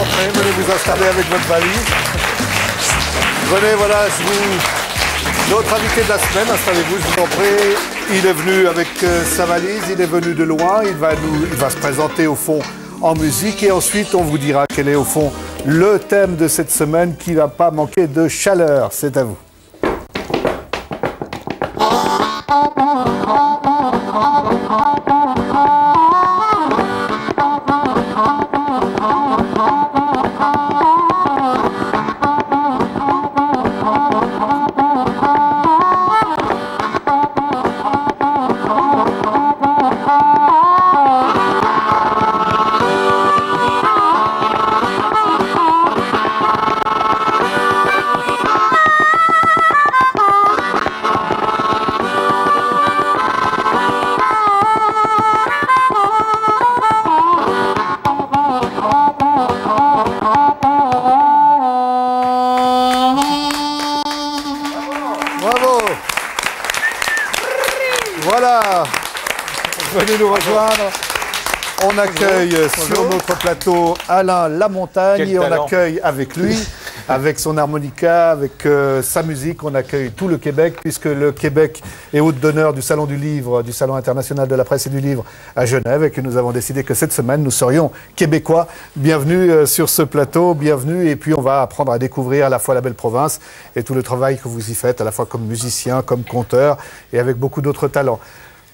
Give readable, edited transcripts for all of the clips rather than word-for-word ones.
Entrez, venez vous installer avec votre valise. Venez, voilà, notre invité de la semaine, installez-vous, je vous en prie. Il est venu avec sa valise, il est venu de loin, il va se présenter au fond en musique et ensuite on vous dira quel est au fond le thème de cette semaine qui ne va pas manquer de chaleur. C'est à vous. Voilà, venez nous rejoindre. On accueille sur notre plateau Alain Lamontagne et on accueille avec lui, avec son harmonica, avec sa musique, on accueille tout le Québec puisque le Québec est hôte d'honneur du Salon du Livre, du Salon international de la presse et du livre à Genève et que nous avons décidé que cette semaine nous serions québécois. Bienvenue sur ce plateau, bienvenue et puis on va apprendre à découvrir à la fois la belle province et tout le travail que vous y faites, à la fois comme musicien, comme conteur et avec beaucoup d'autres talents.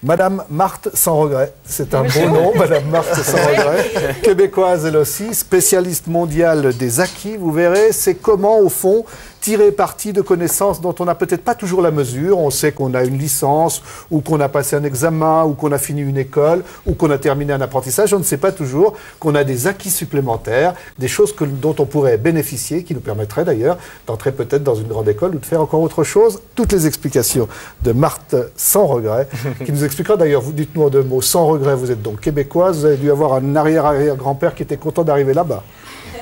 Madame Marthe Sans Regret, c'est un beau nom, Madame Marthe Sans Regret, québécoise elle aussi, spécialiste mondiale des acquis, vous verrez, c'est comment au fond tirer parti de connaissances dont on n'a peut-être pas toujours la mesure. On sait qu'on a une licence, ou qu'on a passé un examen, ou qu'on a fini une école, ou qu'on a terminé un apprentissage. On ne sait pas toujours qu'on a des acquis supplémentaires, des choses dont on pourrait bénéficier, qui nous permettraient d'ailleurs d'entrer peut-être dans une grande école ou de faire encore autre chose. Toutes les explications de Marthe Sans Regret, qui nous expliquera d'ailleurs, vous dites-nous en deux mots, sans regret, vous êtes donc québécoise, vous avez dû avoir un arrière-arrière-grand-père qui était content d'arriver là-bas.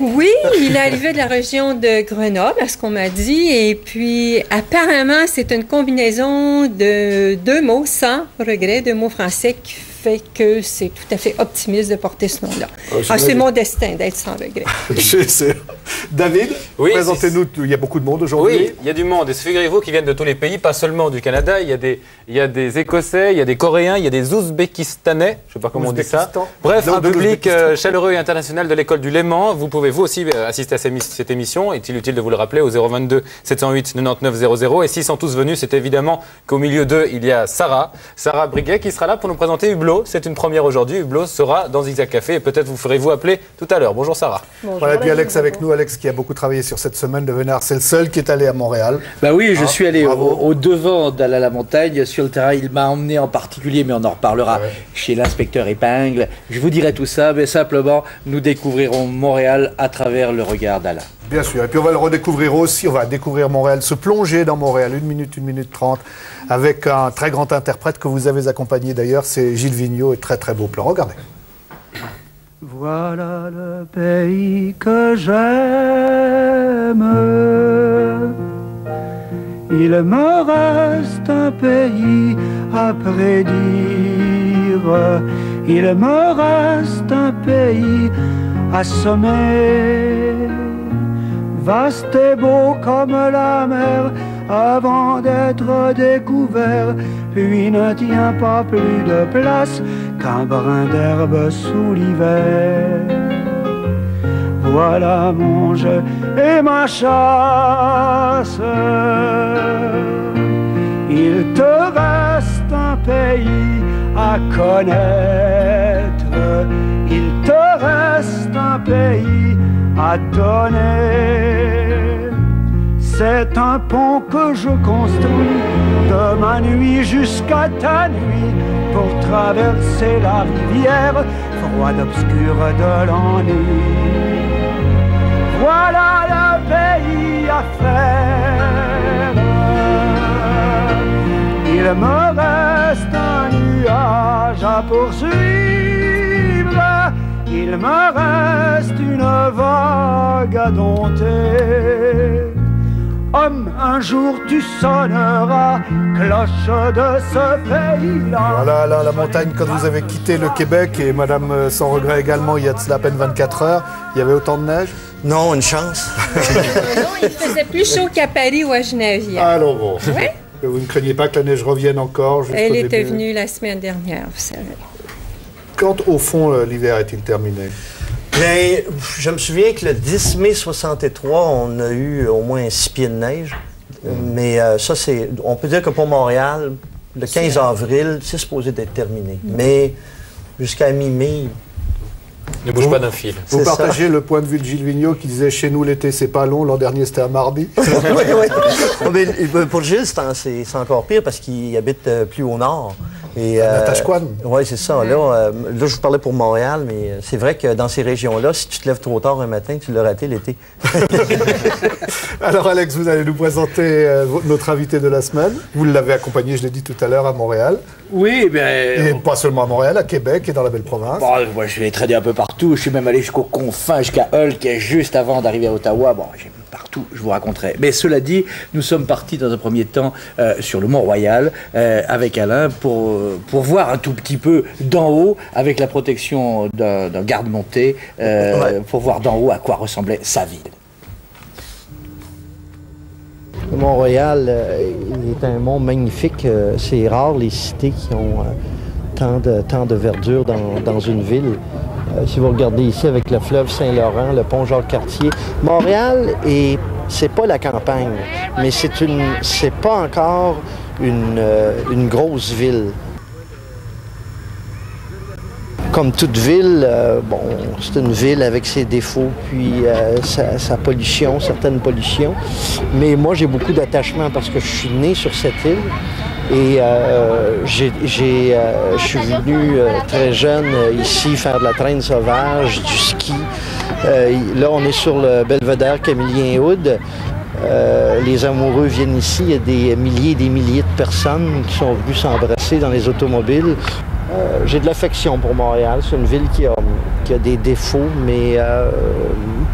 Oui, il est arrivé de la région de Grenoble, à ce qu'on m'a dit, et puis apparemment c'est une combinaison de deux mots, sans regret, deux mots français qui fait que c'est tout à fait optimiste de porter ce nom-là. C'est mon destin d'être sans regret. David, oui, présentez-nous, il y a beaucoup de monde aujourd'hui. Oui, il y a du monde, et figurez-vous qui viennent de tous les pays, pas seulement du Canada, il y a des Écossais, il y a des Coréens, il y a des Ouzbékistanais, je ne sais pas comment on dit ça. Bref, un public chaleureux et international de l'école du Léman. Vous pouvez vous aussi assister à cette émission, est-il utile de vous le rappeler, au 022 708 99 00, et s'ils sont tous venus, c'est évidemment qu'au milieu d'eux, il y a Sarah Briguet, qui sera là pour nous présenter Hublot. C'est une première aujourd'hui. Hublot sera dans Zigzag Café et peut-être vous ferez-vous appeler tout à l'heure. Bonjour Sarah. Bonjour, voilà, et puis Alex avec nous. Alex qui a beaucoup travaillé sur cette semaine de Vénard. C'est le seul qui est allé à Montréal. Bah oui, je suis allé au devant d'Alain Lamontagne. Sur le terrain, il m'a emmené en particulier, mais on en reparlera, chez l'inspecteur Épingle. Je vous dirai tout ça, mais simplement, nous découvrirons Montréal à travers le regard d'Alain. Bien sûr, et puis on va le redécouvrir aussi, on va découvrir Montréal, se plonger dans Montréal, 1 minute 30, avec un très grand interprète que vous avez accompagné d'ailleurs, c'est Gilles Vigneault, et très très beau plan, regardez. Voilà le pays que j'aime, il me reste un pays à prédire, il me reste un pays à semer. Vaste et beau comme la mer, avant d'être découvert, puis ne tient pas plus de place qu'un brin d'herbe sous l'hiver. Voilà mon jeu et ma chasse, il te reste un pays à connaître, il te reste un pays à donner. C'est un pont que je construis de ma nuit jusqu'à ta nuit pour traverser la rivière froide obscure de l'ennui. Voilà le pays à faire. Il me reste un à poursuivre. Il me reste une vague à dompter. Homme, un jour tu sonneras, cloche de ce pays-là. Voilà, là, la montagne, quand vous avez quitté le Québec, et Madame Sans Regret également, il y a de cela à peine 24 heures, il y avait autant de neige? Non, une chance. Non, il faisait plus chaud qu'à Paris ou à Genève hier. Alors bon, Ouais. vous ne craignez pas que la neige revienne encore jusqu'au Elle était début? venue la semaine dernière, vous savez. Quand, au fond, l'hiver est-il terminé? Bien, je me souviens que le 10 mai 63, on a eu au moins 6 pieds de neige. Mais ça, c'est... On peut dire que pour Montréal, le 15 avril, c'est supposé d'être terminé. Mais jusqu'à mi-mai... Ne bouge pas d'un fil. Vous partagez le point de vue de Gilles Vigneault qui disait « Chez nous, l'été, c'est pas long. L'an dernier, c'était un mardi. » Oui. Pour Gilles, c'est encore pire parce qu'il habite plus au nord. Natashquan. Oui, c'est ça. Là, je vous parlais pour Montréal, mais c'est vrai que dans ces régions-là, si tu te lèves trop tard un matin, tu l'as raté l'été. Alors, Alex, vous allez nous présenter notre invité de la semaine. Vous l'avez accompagné, je l'ai dit tout à l'heure, à Montréal. Oui, bien... Et pas seulement à Montréal, à Québec et dans la belle province. Bon, moi, je l'ai traîné un peu partout. Je suis même allé jusqu'aux confins, jusqu'à Hull, qui est juste avant d'arriver à Ottawa. Bon, j'ai partout, je vous raconterai. Mais cela dit, nous sommes partis dans un premier temps sur le Mont-Royal avec Alain pour voir un tout petit peu d'en haut, avec la protection d'un garde-montée, pour voir d'en haut à quoi ressemblait sa ville. Mont-Royal est un mont magnifique. C'est rare les cités qui ont tant de verdure dans une ville. Si vous regardez ici avec le fleuve Saint-Laurent, le pont Jacques-Cartier, Montréal, c'est pas la campagne, mais c'est pas encore une grosse ville. Comme toute ville, c'est une ville avec ses défauts, puis sa pollution, certaines pollutions. Mais moi, j'ai beaucoup d'attachement parce que je suis né sur cette île. Et je suis venu très jeune ici faire de la traîne sauvage, du ski. Là, on est sur le belvédère Camillien-Hood. Les amoureux viennent ici. Il y a des milliers et des milliers de personnes qui sont venues s'embrasser dans les automobiles. J'ai de l'affection pour Montréal. C'est une ville qui a des défauts, mais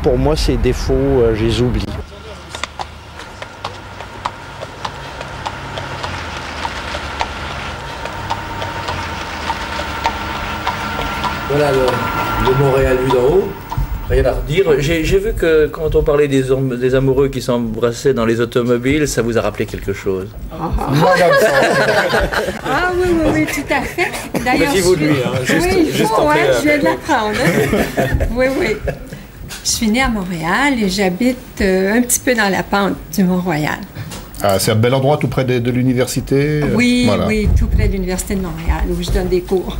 pour moi, ces défauts, je les oublie. Voilà le Montréal vu d'en haut. Rien à redire. J'ai vu que quand on parlait des amoureux qui s'embrassaient dans les automobiles, ça vous a rappelé quelque chose. Ah oui, tout à fait. D'ailleurs, Méfiez-vous de lui, hein, juste entrer, je viens de l'apprendre. Oui. Je suis née à Montréal et j'habite un petit peu dans la pente du Mont-Royal. Ah, c'est un bel endroit tout près de l'université. Oui, voilà. oui, tout près de l'Université de Montréal où je donne des cours.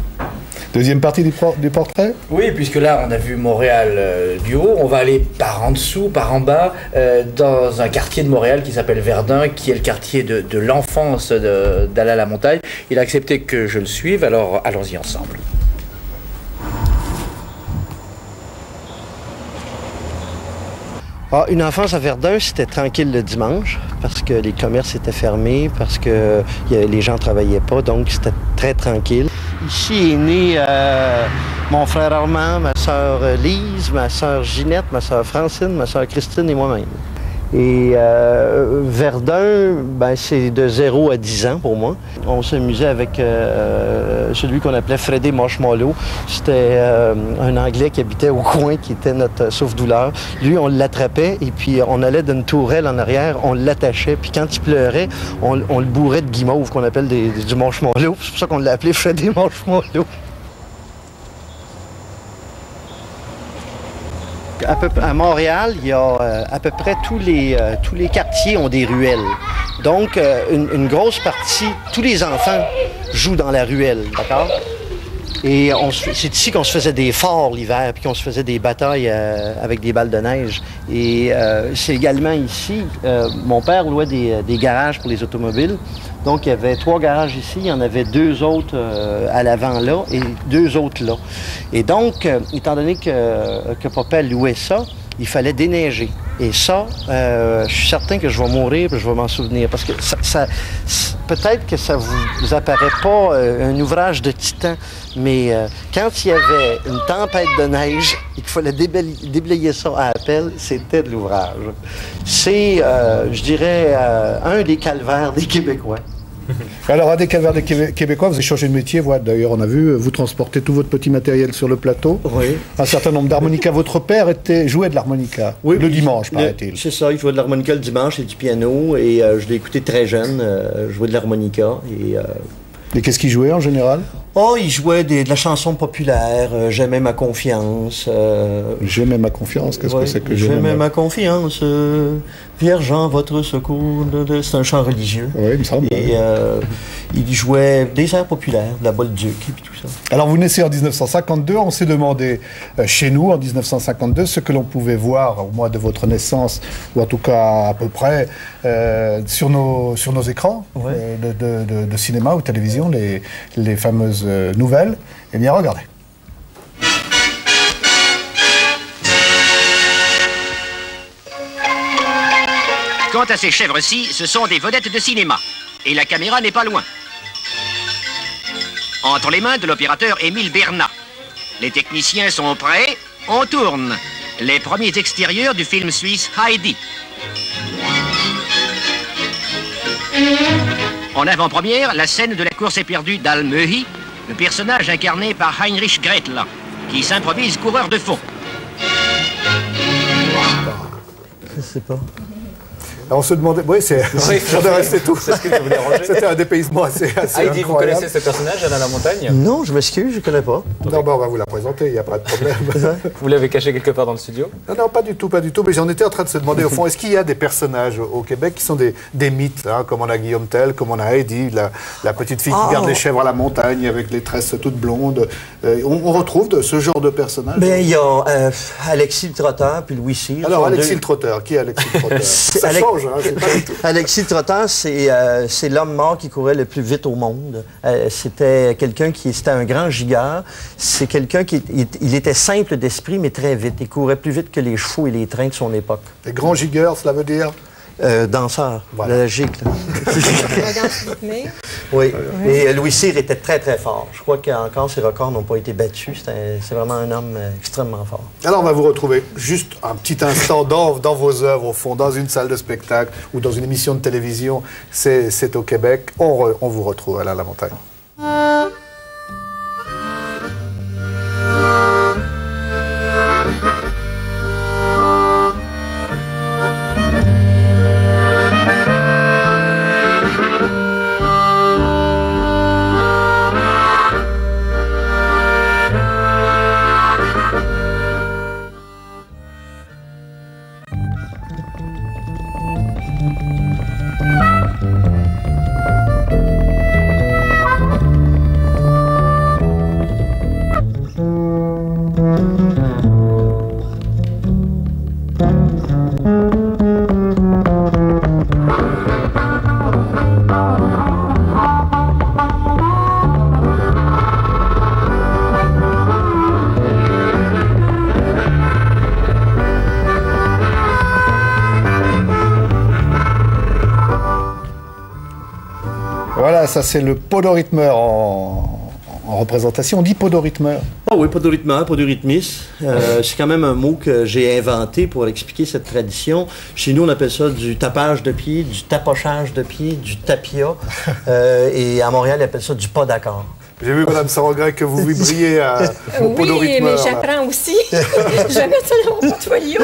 Deuxième partie du portrait? Oui, puisque là, on a vu Montréal du haut. On va aller par en dessous, par en bas, dans un quartier de Montréal qui s'appelle Verdun, qui est le quartier de l'enfance d'Alain Lamontagne. Il a accepté que je le suive, alors allons-y ensemble. Une enfance à Verdun, c'était tranquille le dimanche, parce que les commerces étaient fermés, parce que les gens ne travaillaient pas, donc c'était très tranquille. Ici est né mon frère Armand, ma sœur Lise, ma sœur Ginette, ma sœur Francine, ma sœur Christine et moi-même. Et Verdun, c'est de 0 à 10 ans pour moi. On s'amusait avec celui qu'on appelait Freddy Marshmallow. C'était un Anglais qui habitait au coin, qui était notre souffre-douleur. Lui, on l'attrapait et puis on allait d'une tourelle en arrière, on l'attachait. Puis quand il pleurait, on le bourrait de guimauve, qu'on appelle du marshmallow. C'est pour ça qu'on l'a appelé Freddy Marshmallow. À Montréal, il y a à peu près tous les quartiers ont des ruelles. Donc, une grosse partie, tous les enfants jouent dans la ruelle, d'accord? Et c'est ici qu'on se faisait des forts l'hiver, puis qu'on se faisait des batailles avec des balles de neige. Et c'est également ici, mon père louait des garages pour les automobiles. Donc, il y avait 3 garages ici, il y en avait 2 autres à l'avant là et 2 autres là. Et donc, étant donné que papa louait ça, il fallait déneiger. Et ça, je suis certain que je vais mourir et je vais m'en souvenir. Parce que peut-être que ça vous apparaît pas un ouvrage de titan, mais quand il y avait une tempête de neige et qu'il fallait déblayer ça à appel, c'était de l'ouvrage. C'est, je dirais, un des calvaires des Québécois. Alors, un des calvaires des Québécois, vous avez changé de métier. Voilà, d'ailleurs, on a vu, vous transportez tout votre petit matériel sur le plateau. Oui. Un certain nombre d'harmonicas. Votre père jouait de l'harmonica le dimanche, paraît-il. C'est ça, il jouait de l'harmonica le dimanche et du piano. Et je l'ai écouté très jeune, jouer de l'harmonica. Et qu'est-ce qu'il jouait en général? Oh, il jouait de la chanson populaire, J'aimais ma confiance. J'aimais ma confiance, qu'est-ce que c'est que J'aimais ma confiance, Vierge en votre secours. C'est un chant religieux. Oui, il me semble. Et il jouait des airs populaires, de la Bolduc et puis tout ça. Alors, vous naissez en 1952. On s'est demandé chez nous, en 1952, ce que l'on pouvait voir au mois de votre naissance, ou en tout cas à peu près, sur nos écrans de cinéma ou télévision, les fameuses nouvelles. Eh bien, regardez. Quant à ces chèvres-ci, ce sont des vedettes de cinéma. Et la caméra n'est pas loin. Entre les mains de l'opérateur Émile Bernat. Les techniciens sont prêts, on tourne. Les premiers extérieurs du film suisse Heidi. En avant-première, la scène de la course éperdue d'Almöhi, le personnage incarné par Heinrich Gretler, qui s'improvise coureur de fond. Je sais pas. Alors on se demandait, oui, j'en ai resté tout. C'est ce que vous voulez ranger. C'était un dépaysement assez Heidi, vous connaissez ce personnage, Alain Lamontagne? Non, je m'excuse, je ne connais pas. Non, on va vous la présenter, il n'y a pas de problème. Vous l'avez caché quelque part dans le studio? Non, pas du tout, pas du tout. Mais j'en étais en train de se demander, au fond, est-ce qu'il y a des personnages au Québec qui sont des mythes, hein, comme on a Guillaume Tell, comme on a Heidi, la petite fille qui garde les chèvres à la montagne avec les tresses toutes blondes. On retrouve ce genre de personnages? Bien, il y a Alexis le Trotteur puis Louis Cyr. Alors, Alexis le Trotteur, qui est Alexis le Trotteur? Ça change, hein, c'est pas du tout. Alexis le Trotteur, c'est l'homme mort qui courait le plus vite au monde. C'était quelqu'un c'était un grand gigueur. C'est quelqu'un il était simple d'esprit, mais très vite. Il courait plus vite que les chevaux et les trains de son époque. Et grand gigueur, cela veut dire? Danseur, voilà. La gigue. Oui. Et Louis Cyr était très, très fort. Je crois qu'encore ses records n'ont pas été battus. C'est vraiment un homme extrêmement fort. Alors, on va vous retrouver juste un petit instant dans vos œuvres, au fond, dans une salle de spectacle ou dans une émission de télévision. C'est au Québec. On vous retrouve, Alain Lamontagne. Voilà, ça c'est le podorythmeur en représentation. On dit podorythmeur. Ah oui, podorythmeur, podorythmiste. C'est quand même un mot que j'ai inventé pour expliquer cette tradition. Chez nous, on appelle ça du tapage de pied, du tapochage de pied, du tapia. Et à Montréal, ils appellent ça du pas d'accord. J'ai vu, Mme Sarogrec, que vous vibriez au podorythmeur. Oui, mais j'apprends aussi. Je vais mettre ça dans mon portfolio.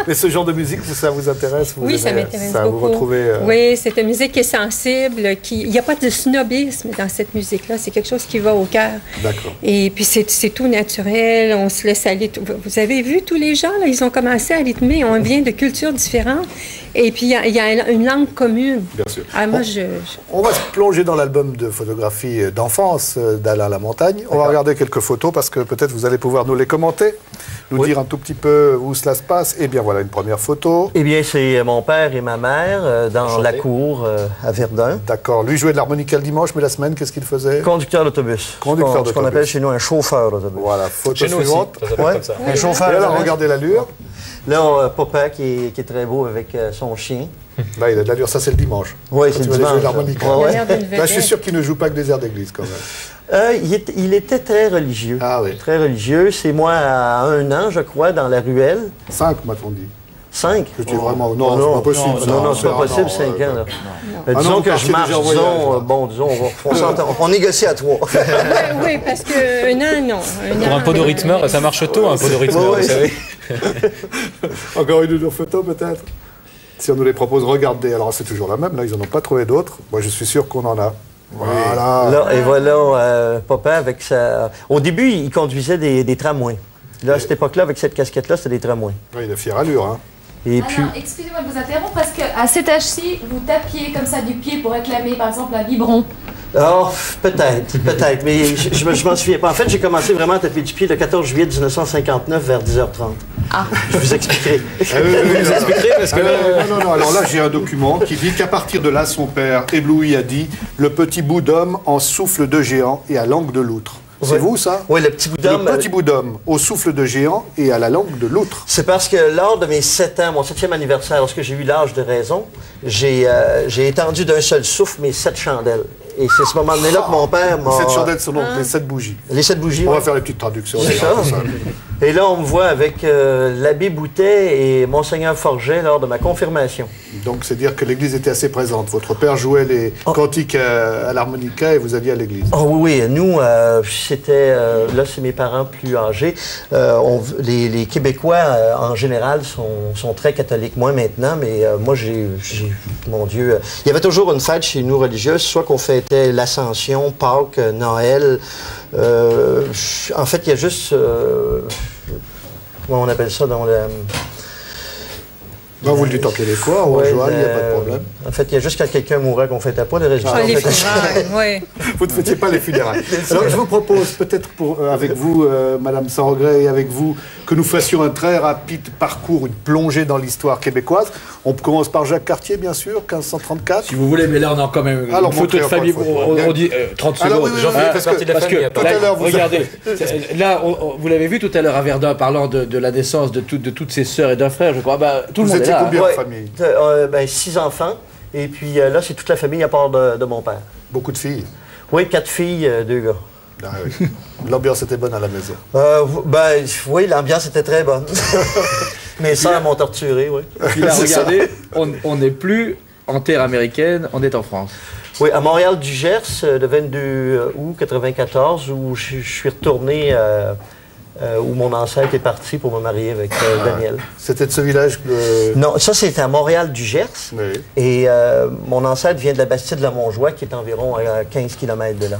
Mais ce genre de musique, ça vous intéresse? Oui, ça m'intéresse beaucoup. Vous retrouvez, Oui, c'est une musique qui est sensible. Il n'y a pas de snobisme dans cette musique-là. C'est quelque chose qui va au cœur. D'accord. Et puis, c'est tout naturel. On se laisse aller. Vous avez vu, tous les gens, là, ils ont commencé à rythmer. On vient de cultures différentes. Et puis, il y a une langue commune. Bien sûr. Ah, moi, on va se plonger dans l'album de photographie d'enfance d'Alain Lamontagne. On va regarder quelques photos parce que peut-être vous allez pouvoir nous les commenter, nous dire un tout petit peu où cela se passe. Eh bien, voilà une première photo. Eh bien, c'est mon père et ma mère dans la cour à Verdun. D'accord. Lui jouait de l'harmonica le dimanche, mais la semaine, qu'est-ce qu'il faisait? Conducteur d'autobus. Conducteur d'autobus. Ce qu'on appelle chez nous un chauffeur d'autobus. Voilà, photo suivante. Comme ça. Un chauffeur. Et alors, regardez l'allure. Là, papa qui est très beau avec son chien. Là, il a de l'allure. Ça, c'est le dimanche. Oui, c'est le dimanche. Là, je suis sûr qu'il ne joue pas que des airs d'église, quand même. Il était très religieux. Ah oui. Très religieux. C'est moi, à 1 an, je crois, dans la ruelle. 5, m'a-t-on dit. 5? C'était vraiment... Non, c'est pas possible. Non, c'est pas possible, 5 ans. Là. Disons que je marche, on négocie à 3. Oui, parce que 1 an, non. Pour un pot de rythmeur, ça marche tôt, un pot de rythmeur, vous savez. Encore une photo, peut-être? Si on nous les propose, regardez. Alors, c'est toujours la même. Là, ils n'en ont pas trouvé d'autres. Moi, je suis sûr qu'on en a. Voilà. Là, et voilà, papa, avec sa... Au début, il conduisait des tramways. Là, à cette époque-là, avec cette casquette-là, c'était des tramways. Oui, il a fière allure, hein. Et puis... Alors, excusez-moi de vous interrompre, parce qu'à cet âge-ci, vous tapiez comme ça du pied pour réclamer, par exemple, un biberon. Oh, peut-être, mais je m'en souviens pas. En fait, j'ai commencé vraiment à taper du pied le 14 juillet 1959 vers 10h30. Ah. Je vous expliquerai. Vous expliquerez parce que non. Alors là, j'ai un document qui dit qu'à partir de là, son père, ébloui, a dit « Le petit bout d'homme en souffle de géant et à langue de loutre ». C'est vous, ça? Oui, le petit bout d'homme. Le petit bout d'homme, au souffle de géant et à la langue de loutre. C'est parce que lors de mes 7 ans, mon 7e anniversaire, lorsque j'ai eu l'âge de raison, j'ai étendu d'un seul souffle mes 7 chandelles. Et c'est ce moment donné-là que mon père m'a... 7 chandelles sont donc les 7 bougies. Les 7 bougies, On va faire les petites traductions. C'est ça. Et là, on me voit avec l'abbé Boutet et Monseigneur Forget lors de ma confirmation. Donc, c'est dire que l'Église était assez présente. Votre père jouait les cantiques à l'harmonica et vous alliez à l'Église. Oh oui, nous, c'était... là, c'est mes parents plus âgés. Les Québécois, en général, sont très catholiques. Moi, maintenant, mais moi, mon Dieu... il y avait toujours une fête chez nous religieuse, soit qu'on fêtait l'Ascension, Pâques, Noël... en fait, il y a juste... comment on appelle ça dans le... Non, vous le dites en québécois, ou en joual, il n'y a pas de problème. En fait, il y a juste quand quelqu'un mourait qu'on ne fêtait pas, le reste du temps. Les funérailles, oui. Vous ne fêtiez pas les funérailles. Alors, je vous propose peut-être avec vous, Madame Sans Regret, et avec vous, que nous fassions un très rapide parcours, une plongée dans l'histoire québécoise. On commence par Jacques Cartier, bien sûr, 1534. Si vous voulez, mais là, on a quand même une photo de famille. On dit 30 secondes. Alors, oui, parce que tout à l'heure, regardez, là, vous l'avez vu tout à l'heure à Verdun, parlant de la naissance de toutes ses sœurs et d'un frère, je crois. Tout le monde est là. Combien de familles? 6 enfants. Et puis là, c'est toute la famille à part de mon père. Beaucoup de filles? Oui, 4 filles, 2 gars. Ah, oui. L'ambiance était bonne à la maison? Oui, l'ambiance était très bonne. Mes sœurs m'ont torturé, oui. Puis là, regardez, on n'est plus en terre américaine, on est en France. Oui, à Montréal-du-Gers, le 22 août 1994, où je suis retourné... où mon ancêtre est parti pour me marier avec Daniel. C'était de ce village que... Non, ça c'était à Montréal-du-Gers. Oui. Et mon ancêtre vient de la Bastide de la Montjoie, qui est environ à 15 km de là.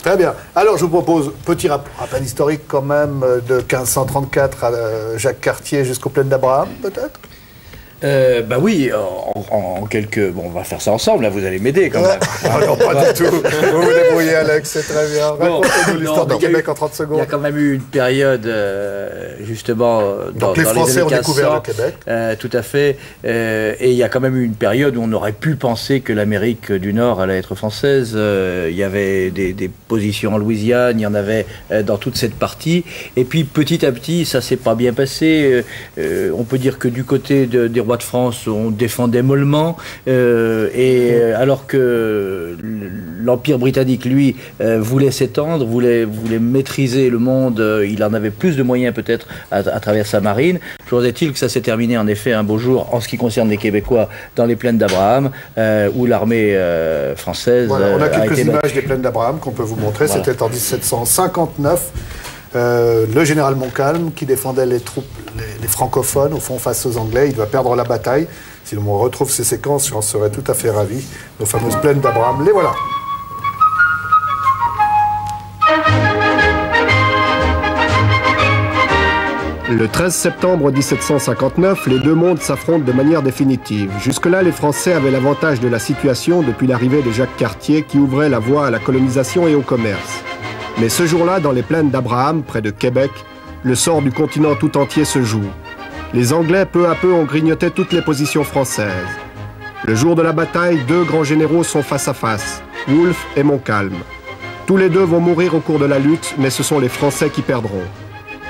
Très bien. Alors, je vous propose, petit rappel historique quand même, de 1534 à Jacques Cartier jusqu'aux Plaines d'Abraham, peut-être? Oui, en quelques... Bon, on va faire ça ensemble, là, vous allez m'aider quand même. Non, pas du tout. Vous vous débrouillez, Alex, c'est très bien. Racontez-nous l'histoire du Québec en 30 secondes. Il y a quand même eu une période, justement, dans les Français ont découvert le Québec. Tout à fait. Et il y a quand même eu une période où on aurait pu penser que l'Amérique du Nord allait être française. Il y avait des positions en Louisiane, il y en avait dans toute cette partie. Et puis, petit à petit, ça s'est pas bien passé. On peut dire que du côté des rois de France, on défendait mollement, alors que l'Empire britannique, lui, voulait s'étendre, voulait maîtriser le monde, il en avait plus de moyens peut-être à travers sa marine. Toujours est-il que ça s'est terminé en effet un beau jour, en ce qui concerne les Québécois, dans les Plaines d'Abraham, où l'armée française voilà, on a quelques images des Plaines d'Abraham qu'on peut vous montrer, voilà. C'était en 1759. Le général Montcalm, qui défendait les troupes, les francophones, au fond, face aux Anglais, il doit perdre la bataille. Si on retrouve ces séquences, j'en serais tout à fait ravi. Nos fameuses Plaines d'Abraham, les voilà. Le 13 septembre 1759, les deux mondes s'affrontent de manière définitive. Jusque-là, les Français avaient l'avantage de la situation depuis l'arrivée de Jacques Cartier, qui ouvrait la voie à la colonisation et au commerce. Mais ce jour-là, dans les Plaines d'Abraham, près de Québec, le sort du continent tout entier se joue. Les Anglais, peu à peu, ont grignoté toutes les positions françaises. Le jour de la bataille, deux grands généraux sont face à face, Wolfe et Montcalm. Tous les deux vont mourir au cours de la lutte, mais ce sont les Français qui perdront.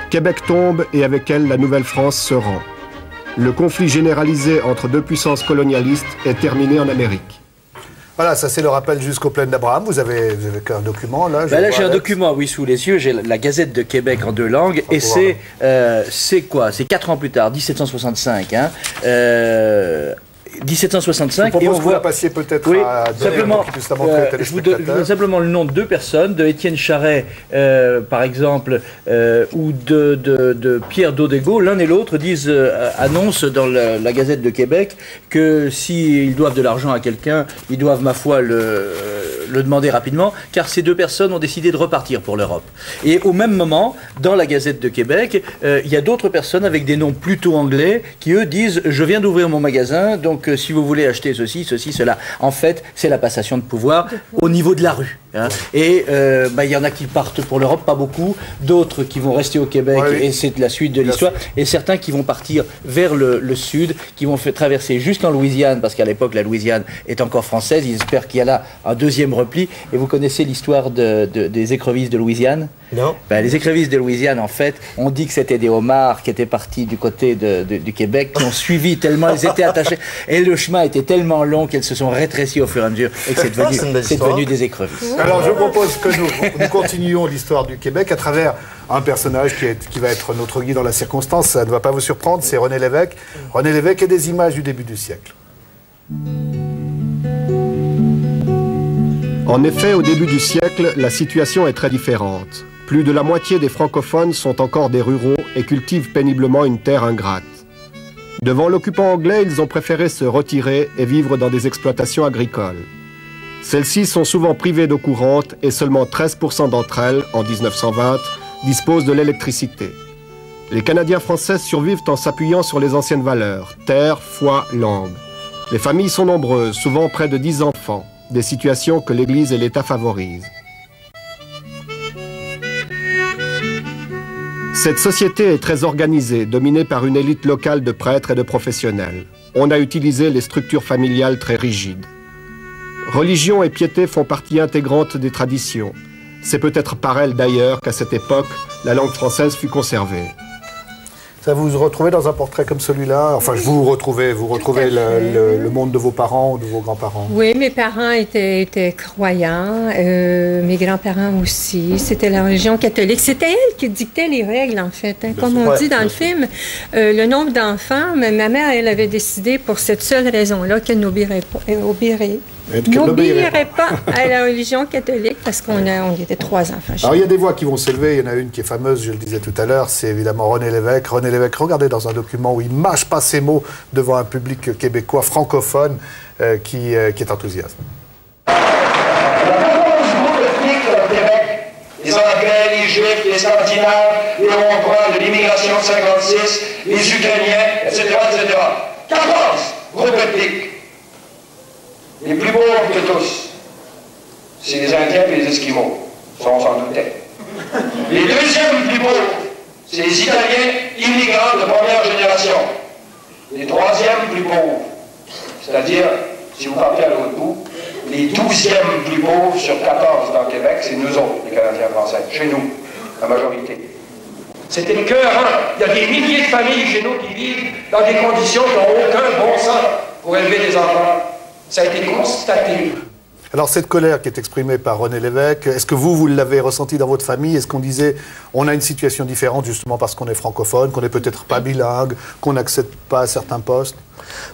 Québec tombe et avec elle la Nouvelle-France se rend. Le conflit généralisé entre deux puissances colonialistes est terminé en Amérique. Voilà, ça c'est le rappel jusqu'aux plaines d'Abraham. Vous avez qu'un document là. Là j'ai un document, oui, sous les yeux. J'ai la Gazette de Québec en 2 langues. Et c'est quoi? C'est 4 ans plus tard, 1765. Hein. 1765 et on voit la passier peut-être simplement je vous donne simplement le nom de 2 personnes, de Étienne Charret par exemple ou de Pierre Daudégo. L'un et l'autre annoncent dans la Gazette de Québec que s'ils doivent de l'argent à quelqu'un, ils doivent ma foi le demander rapidement, car ces 2 personnes ont décidé de repartir pour l'Europe. Et au même moment, dans la Gazette de Québec, il y a d'autres personnes avec des noms plutôt anglais qui eux disent je viens d'ouvrir mon magasin, donc si vous voulez acheter ceci, cela. En fait, c'est la passation de pouvoir au niveau de la rue. Hein. Et il y en a qui partent pour l'Europe, pas beaucoup. D'autres qui vont rester au Québec, et c'est la suite de l'histoire. Et certains qui vont partir vers le sud, qui vont traverser jusqu'en Louisiane, parce qu'à l'époque, la Louisiane est encore française. Ils espèrent qu'il y a là un 2e repli. Et vous connaissez l'histoire des écrevisses de Louisiane? Non. Les écrevisses de Louisiane, en fait, on dit que c'était des homards qui étaient partis du côté du Québec, qui ont suivi tellement elles étaient attachées. Et le chemin était tellement long qu'elles se sont rétrécies au fur et à mesure et que c'est devenu des écrevisses. Alors je propose que nous continuions l'histoire du Québec à travers un personnage qui va être notre guide dans la circonstance. Ça ne va pas vous surprendre, c'est René Lévesque. René Lévesque et des images du début du siècle. En effet, au début du siècle, la situation est très différente. Plus de la moitié des francophones sont encore des ruraux et cultivent péniblement une terre ingrate. Devant l'occupant anglais, ils ont préféré se retirer et vivre dans des exploitations agricoles. Celles-ci sont souvent privées d'eau courante et seulement 13% d'entre elles, en 1920, disposent de l'électricité. Les Canadiens français survivent en s'appuyant sur les anciennes valeurs, terre, foi, langue. Les familles sont nombreuses, souvent près de 10 enfants, des situations que l'Église et l'État favorisent. Cette société est très organisée, dominée par une élite locale de prêtres et de professionnels. On a utilisé les structures familiales très rigides. Religion et piété font partie intégrante des traditions. C'est peut-être par elles d'ailleurs qu'à cette époque, la langue française fut conservée. Ça vous retrouvez dans un portrait comme celui-là? Enfin, vous retrouvez le monde de vos parents ou de vos grands-parents? Oui, mes parents étaient croyants, mes grands-parents aussi. C'était la religion catholique. C'était elle qui dictait les règles, en fait. Hein. Comme on dit dans le film, le nombre d'enfants, ma mère, elle avait décidé pour cette seule raison-là qu'elle n'obéirait pas à la religion catholique parce qu'on était 3 enfants. Alors il y a des voix qui vont s'élever, il y en a une qui est fameuse, je le disais tout à l'heure, c'est évidemment René Lévesque. René Lévesque, regardez dans un document où il ne mâche pas ses mots devant un public québécois francophone qui est enthousiaste. Les Anglais, les Juifs, les Scandinaves, les Hongrois de l'immigration de 56, les Ukrainiens, etc., etc. 14 groupes ethniques. Les plus pauvres que tous, c'est les Indiens et les Esquimaux. Ça, on s'en doutait. Les deuxièmes plus pauvres, c'est les Italiens immigrants de première génération. Les troisièmes plus pauvres, c'est-à-dire, si vous partez à l'autre bout, les 12e plus pauvres sur 14 dans le Québec, c'est nous autres, les Canadiens français, chez nous, la majorité. C'est écœurant. Il y a des milliers de familles chez nous qui vivent dans des conditions qui n'ont aucun bon sens pour élever des enfants. Ça a été constaté. Alors cette colère qui est exprimée par René Lévesque, est-ce que vous l'avez ressentie dans votre famille? Est-ce qu'on disait, on a une situation différente justement parce qu'on est francophone, qu'on n'est peut-être pas bilingue, qu'on n'accède pas à certains postes?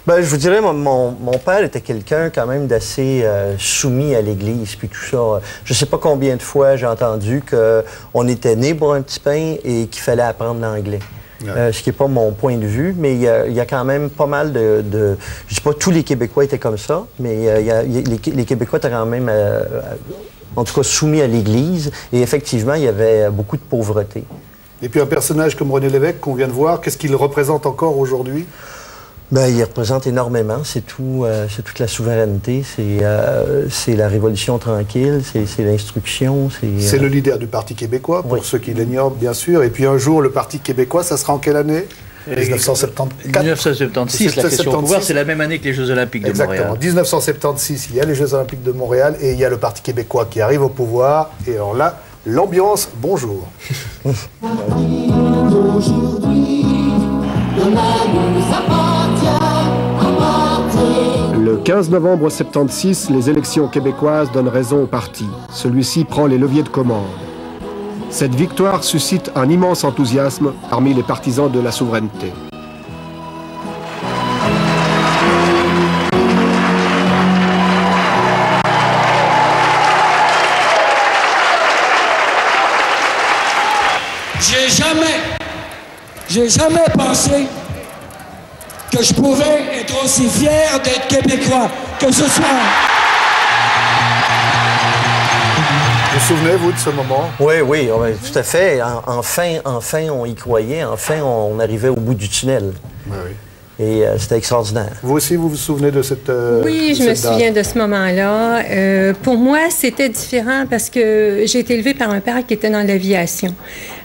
Ben, je vous dirais, mon père était quelqu'un quand même d'assez soumis à l'Église, puis tout ça. Je ne sais pas combien de fois j'ai entendu qu'on était né pour un petit pain et qu'il fallait apprendre l'anglais. Ce qui n'est pas mon point de vue, mais il y a quand même pas mal de... Je ne dis pas tous les Québécois étaient comme ça, mais les Québécois étaient quand même, en tout cas, soumis à l'Église. Et effectivement, il y avait beaucoup de pauvreté. Et puis un personnage comme René Lévesque qu'on vient de voir, qu'est-ce qu'il représente encore aujourd'hui? Ben, il représente énormément, c'est toute la souveraineté, c'est la révolution tranquille, c'est l'instruction. C'est le leader du Parti québécois, pour ceux qui l'ignorent, bien sûr. Et puis un jour, le Parti québécois, ça sera en quelle année? 1974. 1976, la question au pouvoir, c'est la même année que les Jeux Olympiques de Montréal. Exactement. 1976, il y a les Jeux Olympiques de Montréal et il y a le Parti québécois qui arrive au pouvoir. Et alors là, l'ambiance, bonjour. d'aujourd'hui, demain nous appartient à partir. Le 15 novembre 76, les élections québécoises donnent raison au parti. Celui-ci prend les leviers de commande. Cette victoire suscite un immense enthousiasme parmi les partisans de la souveraineté. J'ai jamais pensé que je pouvais être aussi fier d'être québécois que ce soir. Vous vous souvenez, vous, de ce moment? Oui, oui, tout à fait. Enfin, on y croyait. Enfin, on arrivait au bout du tunnel. Oui, oui. Et c'était extraordinaire. Vous aussi, vous vous souvenez de cette Oui, je me souviens de ce moment-là. Pour moi, c'était différent parce que j'ai été élevée par un père qui était dans l'aviation.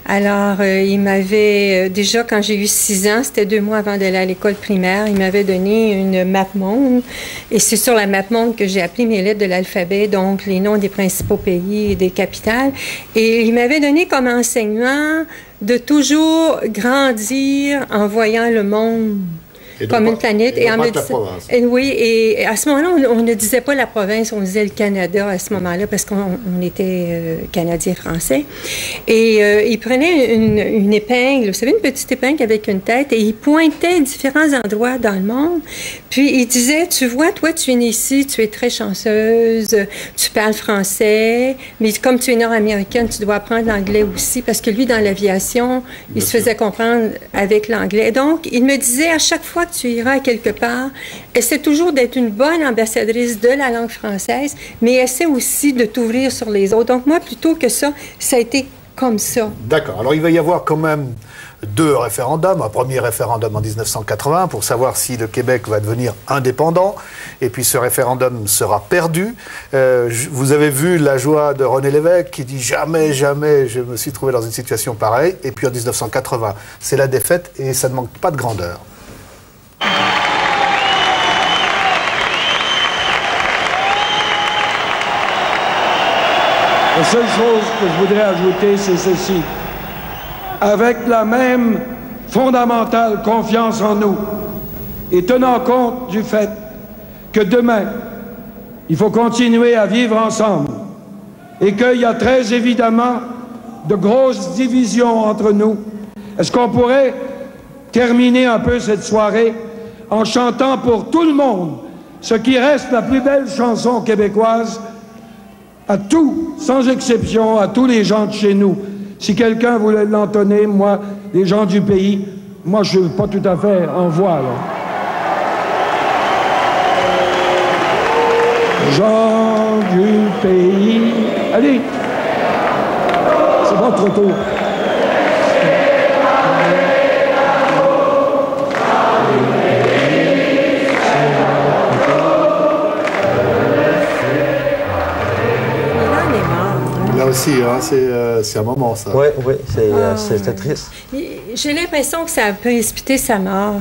Alors, il m'avait, déjà quand j'ai eu 6 ans, c'était 2 mois avant d'aller à l'école primaire, il m'avait donné une map monde. Et c'est sur la map monde que j'ai appris mes lettres de l'alphabet, donc les noms des principaux pays et des capitales. Et il m'avait donné comme enseignement de toujours grandir en voyant le monde comme une planète. Et en me disant, oui, et à ce moment-là, on ne disait pas la province, on disait le Canada à ce moment-là parce qu'on était Canadien-Français. Et il prenait une épingle, vous savez, une petite épingle avec une tête, et il pointait différents endroits dans le monde. Puis il disait, tu vois, toi, tu es née ici, tu es très chanceuse, tu parles français, mais comme tu es nord-américaine, tu dois apprendre l'anglais aussi, parce que lui, dans l'aviation, il se faisait comprendre avec l'anglais. Donc, il me disait, à chaque fois que tu iras quelque part, essaie toujours d'être une bonne ambassadrice de la langue française, mais essaie aussi de t'ouvrir sur les autres. Donc moi, plutôt que ça a été comme ça. D'accord. Alors il va y avoir quand même 2 référendums. Un premier référendum en 1980 pour savoir si le Québec va devenir indépendant. Et puis ce référendum sera perdu. Vous avez vu la joie de René Lévesque qui dit « Jamais, jamais je me suis trouvé dans une situation pareille ». Et puis en 1980, c'est la défaite et ça ne manque pas de grandeur. La seule chose que je voudrais ajouter, c'est ceci. Avec la même fondamentale confiance en nous et tenant compte du fait que demain, il faut continuer à vivre ensemble et qu'il y a très évidemment de grosses divisions entre nous, est-ce qu'on pourrait terminer un peu cette soirée en chantant pour tout le monde ce qui reste la plus belle chanson québécoise à tous, sans exception, à tous les gens de chez nous. Si quelqu'un voulait l'entonner, moi, les gens du pays, moi, je ne suis pas tout à fait en voix, là. Gens du pays... Allez! C'est votre tour. Aussi, hein, c'est un moment, ça. Oui, oui, c'était triste. J'ai l'impression que ça a précipité sa mort.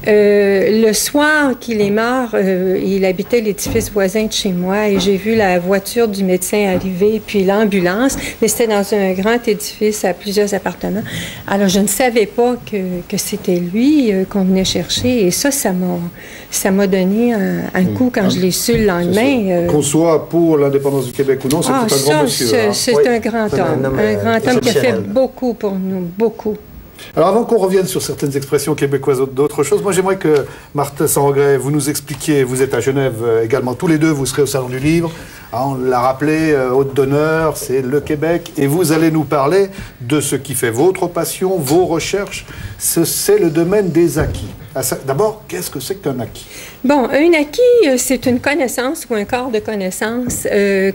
Le soir qu'il est mort, il habitait l'édifice voisin de chez moi et j'ai vu la voiture du médecin arriver, puis l'ambulance, mais c'était dans un grand édifice à plusieurs appartements. Alors, je ne savais pas que c'était lui qu'on venait chercher et ça m'a donné un coup quand je l'ai su le lendemain. Qu'on soit pour l'indépendance du Québec ou non, c'est un grand monsieur. C'est un grand homme. Un grand homme qui a fait beaucoup pour nous, beaucoup. Alors avant qu'on revienne sur certaines expressions québécoises ou d'autres choses, moi j'aimerais que, Marthe Sans Regret, vous nous expliquiez, vous êtes à Genève également, tous les deux, vous serez au Salon du Livre, on l'a rappelé, hôte d'honneur, c'est le Québec, et vous allez nous parler de ce qui fait votre passion, vos recherches, c'est le domaine des acquis. D'abord, qu'est-ce que c'est qu'un acquis? Bon, un acquis, c'est une connaissance ou un corps de connaissances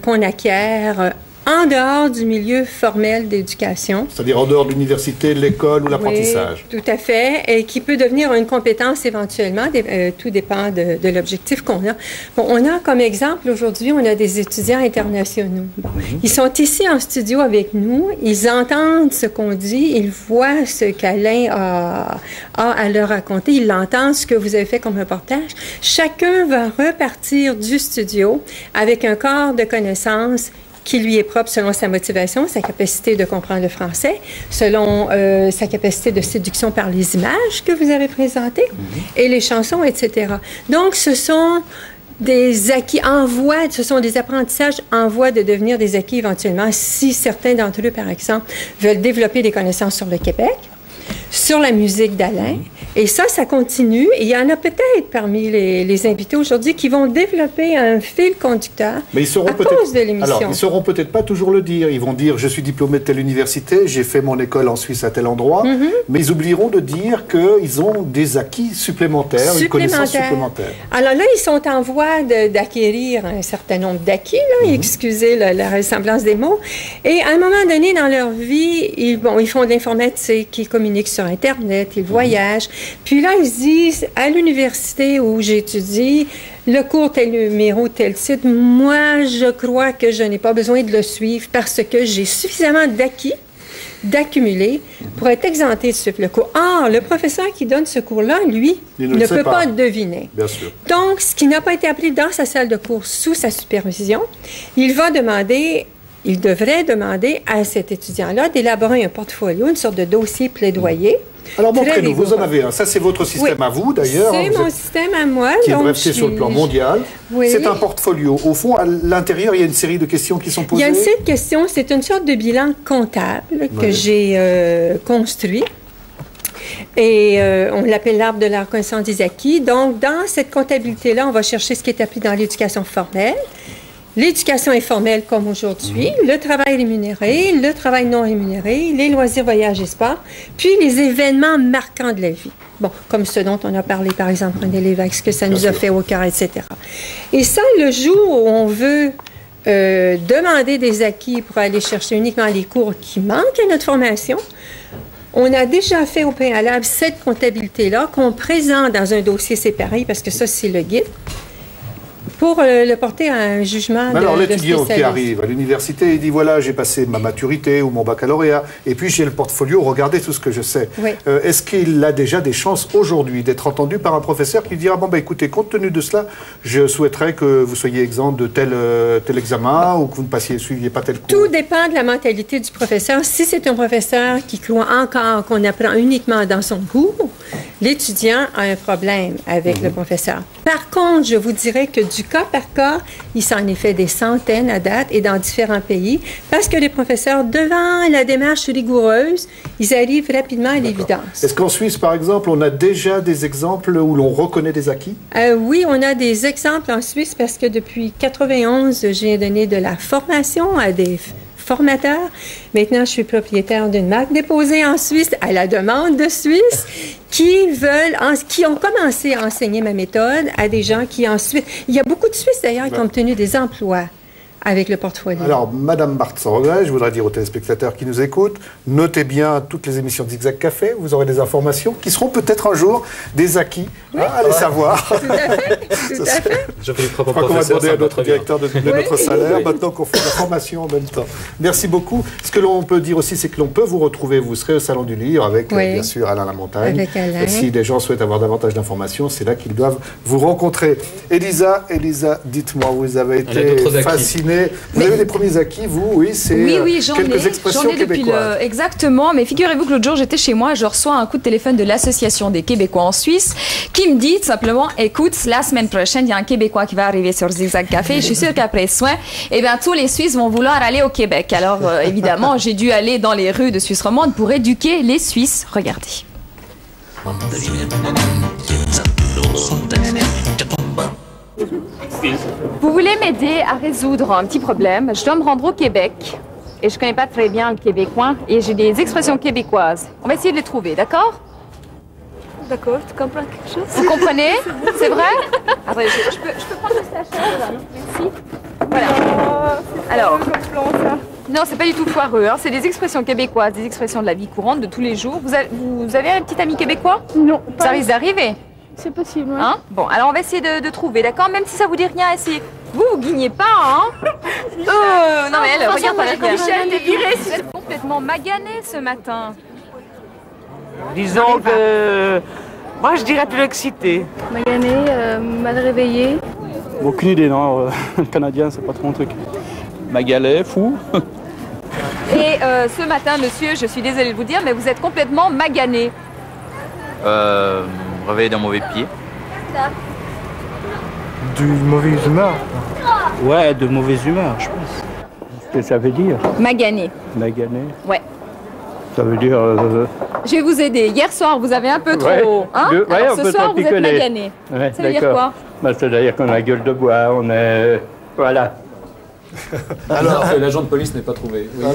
qu'on acquiert en dehors du milieu formel d'éducation. C'est-à-dire en dehors de l'université, de l'école ou l'apprentissage. Oui, tout à fait, et qui peut devenir une compétence éventuellement, tout dépend de l'objectif qu'on a. Bon, on a comme exemple, aujourd'hui, on a des étudiants internationaux. Bon, ils sont ici en studio avec nous, ils entendent ce qu'on dit, ils voient ce qu'Alain a à leur raconter, ils l'entendent, ce que vous avez fait comme reportage. Chacun va repartir du studio avec un corps de connaissances qui lui est propre selon sa motivation, sa capacité de comprendre le français, selon sa capacité de séduction par les images que vous avez présentées et les chansons, etc. Donc, ce sont des acquis en voie, ce sont des apprentissages en voie de devenir des acquis éventuellement si certains d'entre eux, par exemple, veulent développer des connaissances sur le Québec, sur la musique d'Alain. Et ça continue. Et il y en a peut-être parmi les invités aujourd'hui qui vont développer un fil conducteur à cause de l'émission. Alors, ils ne sauront peut-être pas toujours le dire. Ils vont dire, je suis diplômé de telle université, j'ai fait mon école en Suisse à tel endroit, mais ils oublieront de dire qu'ils ont des acquis supplémentaires, une connaissance supplémentaire. Alors là, ils sont en voie d'acquérir un certain nombre d'acquis, excusez la ressemblance des mots. Et à un moment donné dans leur vie, ils font de l'informatique, ils communiquent sur Internet, ils voyagent. Puis là, ils se disent, à l'université où j'étudie, le cours tel numéro, tel titre, moi, je crois que je n'ai pas besoin de le suivre parce que j'ai suffisamment d'acquis, d'accumuler, pour être exempté de suivre le cours. Or, le professeur qui donne ce cours-là, lui, ne peut pas deviner. Bien sûr. Donc, ce qui n'a pas été appris dans sa salle de cours sous sa supervision, il devrait demander à cet étudiant-là d'élaborer un portfolio, une sorte de dossier plaidoyer. Alors, montrez-nous, vous en avez un. Ça, c'est votre système à vous, d'ailleurs. C'est mon système à moi. Qui est breveté sur le plan mondial. Oui. C'est un portfolio. Au fond, à l'intérieur, il y a une série de questions qui sont posées. Il y a une série de questions. C'est une sorte de bilan comptable que j'ai construit. Et on l'appelle l'arbre de la reconnaissance des acquis. Donc, dans cette comptabilité-là, on va chercher ce qui est appris dans l'éducation formelle, l'éducation informelle comme aujourd'hui, le travail rémunéré, le travail non rémunéré, les loisirs, voyages et sport, puis les événements marquants de la vie. Bon, comme ce dont on a parlé, par exemple, René Lévesque, ce que ça nous a fait au cœur, etc. Et ça, le jour où on veut demander des acquis pour aller chercher uniquement les cours qui manquent à notre formation, on a déjà fait au préalable cette comptabilité-là qu'on présente dans un dossier séparé, parce que ça, c'est le guide, pour le porter à un jugement alors, l'étudiant qui arrive à l'université, il dit, voilà, j'ai passé ma maturité ou mon baccalauréat, et puis j'ai le portfolio, regardez tout ce que je sais. Oui. Est-ce qu'il a déjà des chances aujourd'hui d'être entendu par un professeur qui dira, bon, écoutez, compte tenu de cela, je souhaiterais que vous soyez exempt de tel examen ou que vous ne suiviez pas tel cours? Tout dépend de la mentalité du professeur. Si c'est un professeur qui croit encore qu'on apprend uniquement dans son cours, l'étudiant a un problème avec le professeur. Par contre, je vous dirais que du cas par cas, il s'en est fait des centaines à date et dans différents pays, parce que les professeurs, devant la démarche rigoureuse, ils arrivent rapidement à l'évidence. Est-ce qu'en Suisse, par exemple, on a déjà des exemples où l'on reconnaît des acquis? Oui, on a des exemples en Suisse parce que depuis 91, j'ai donné de la formation à des formateurs. Maintenant, je suis propriétaire d'une marque déposée en Suisse à la demande de Suisse qui ont commencé à enseigner ma méthode à des gens qui ensuite... Il y a beaucoup de Suisses d'ailleurs qui ont obtenu des emplois avec le portfolio. Alors, Madame Barthes-Sorgay, je voudrais dire aux téléspectateurs qui nous écoutent, notez bien toutes les émissions de Zigzag Café, vous aurez des informations qui seront peut-être un jour des acquis. Oui. Allez savoir. Tout à fait. Tout à fait. Je fais propre professeur. On va demander à notre directeur de doubler notre salaire, maintenant qu'on fait la formation en même temps. Merci beaucoup. Ce que l'on peut dire aussi, c'est que l'on peut vous retrouver, vous serez au Salon du Livre avec, bien sûr, Alain Lamontagne. Avec Alain. Et si des gens souhaitent avoir davantage d'informations, c'est là qu'ils doivent vous rencontrer. Elisa, dites-moi, vous avez été fascinée. Vous avez les premiers acquis, vous, oui, c'est quelques expressions québécoises. Exactement, mais figurez-vous que l'autre jour, j'étais chez moi et je reçois un coup de téléphone de l'Association des Québécois en Suisse qui me dit tout simplement, écoute, la semaine prochaine, il y a un Québécois qui va arriver sur Zigzag Café. Je suis sûre qu'après soin, tous les Suisses vont vouloir aller au Québec. Alors, évidemment, j'ai dû aller dans les rues de Suisse romande pour éduquer les Suisses. Regardez. Vous voulez m'aider à résoudre un petit problème? Je dois me rendre au Québec et je ne connais pas très bien le québécois et j'ai des expressions québécoises. On va essayer de les trouver, d'accord? D'accord, tu comprends quelque chose? Vous comprenez? C'est vrai? Attendez, je peux prendre le sachet? Merci. Voilà. Alors, non, c'est pas du tout foireux, hein. C'est des expressions québécoises, des expressions de la vie courante de tous les jours. Vous avez un petit ami québécois? Non. Ça risque d'arriver? C'est possible, oui. Hein? Bon, alors on va essayer de trouver, d'accord? Même si ça vous dit rien, essayez. Vous guignez pas, hein? Non, mais elle, regarde, Michel, t'es virée. Vous êtes complètement magané ce matin. Disons que... Moi, je dirais plus excité. Magané, mal réveillé. Aucune idée, non. Le canadien, c'est pas trop mon truc. Magalet, fou. Et ce matin, monsieur, je suis désolée de vous dire, mais vous êtes complètement magané. Réveillé d'un mauvais pied. Du mauvais humeur. Ouais, de mauvaise humeur, je pense. Ce que ça veut dire. Magané. Magané. Ouais. Ça veut dire... Je vais vous aider. Hier soir, vous avez un peu trop... Hein? Alors, ce soir, vous êtes magané. Ouais, ça veut dire quoi? Bah, ça veut dire qu'on a la gueule de bois, on est... Voilà. Alors, l'agent de police n'est pas trouvé. Oui.